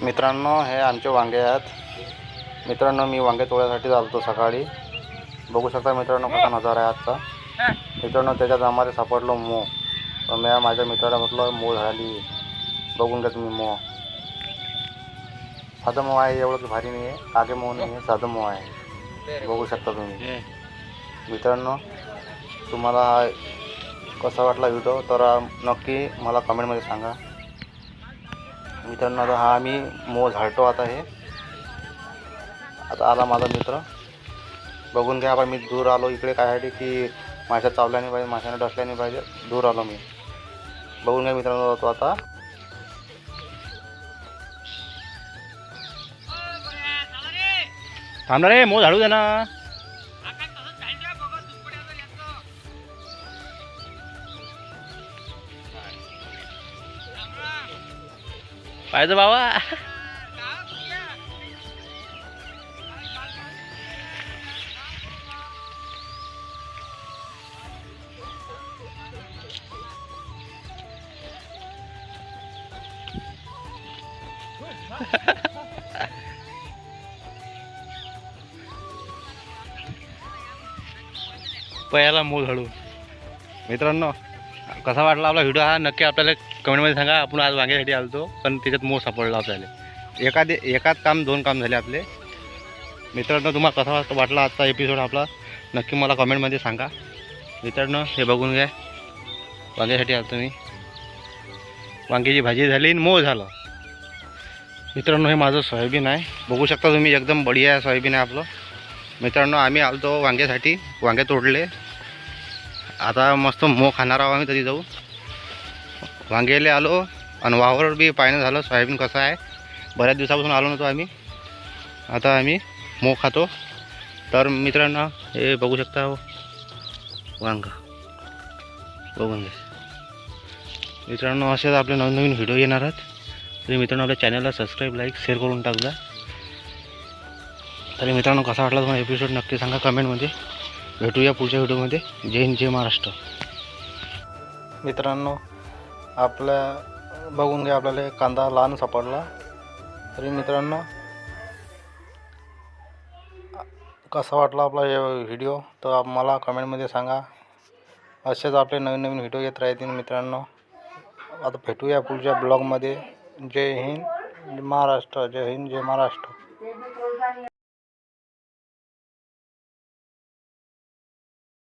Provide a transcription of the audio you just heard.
मित्रांनो, हे आमचे वांगे आहेत. मित्रांनो, मी वांगे तोडायसाठी चालतो सकाळी. बघू शकता मित्रांनो कसा नजारा आहे आजचा. मित्रांनो, त्याच्यात आम्हाला सापडलो मोह. तर मी माझ्या मित्राला म्हटलं मोह झाली, बघून घ्या तुम्ही मोह. साधं मोह आहे, एवढं भारी नाही आहे. आगे मोह नाही आहे, साधं मोह आहे. बघू शकता तुम्ही. मित्रांनो, तुम्हाला कसा वाटला व्हिडिओ तर नक्की मला कमेंटमध्ये सांगा. मित्रांनो, आता हा आम्ही मोह झाडतो. आता आला माझा मित्र. बघून घ्या. आपण मी दूर आलो इकडे कायसाठी की माश्या चावल्या नाही पाहिजे, माशाने डसल्या नाही पाहिजे. दूर आलो मी. बघून घ्या मित्रांनो. तो आता थांबला रे, मोह झाडू दे ना. पाहिजे बाबा. पहिला मोह झाडू. मित्रांनो, कसा वाटला आपला व्हिडिओ हा नक्की आपल्याला कमेंटमध्ये सांगा. आपण आज वांग्यासाठी आलतो पण त्याच्यात मोह सापडला आपल्याला. एकाच काम दोन काम झाले आपले. मित्रांनो, तुम्हाला कसा वाटला आजचा एपिसोड आपला नक्की मला कमेंटमध्ये सांगा. मित्रांनो, हे बघून घ्या. वांग्यासाठी आलतो मी. वांग्याची भाजी झाली आणि मोह झाला. मित्रांनो, हे माझं सोयाबीन आहे. बघू शकता तुम्ही, एकदम बढिया सोयाबीन आहे आपलं. मित्रांनो, आम्ही आलतो वांग्यासाठी. वांगे तोडले. आता मस्त मोह खाणार आहोत आम्ही. तरी जाऊ वांग्याले आलो आणि वावर बी पाहणं झालं सोयाबीन कसं आहे. बऱ्याच दिवसापासून आलो नव्हतो आम्ही. आता आम्ही मोह खातो. तर मित्रांनो, हे बघू शकता वांग. बघून घ्या मित्रांनो. असेच आपले नवीन व्हिडिओ येणार आहेत. तरी मित्रांनो, आपल्या चॅनलला सबस्क्राईब, लाईक, शेअर करून टाकजा. तरी मित्रांनो, कसा वाटला तुम्हाला एपिसोड नक्की सांगा कमेंटमध्ये. भेटूया पुढच्या व्हिडिओमध्ये. जय हिंद, जय महाराष्ट्र. मित्रांनो, आपल्या बघून घ्या. आपल्याला कांदा लहान सापडला. तरी मित्रांनो, कसा वाटला आपला हे व्हिडिओ तर मला कमेंटमध्ये सांगा. असेच आपले नवीन व्हिडिओ येत राहतील मित्रांनो. आता भेटूया पुढच्या ब्लॉगमध्ये. जय हिंद, जय महाराष्ट्र. जय हिंद, जय महाराष्ट्र.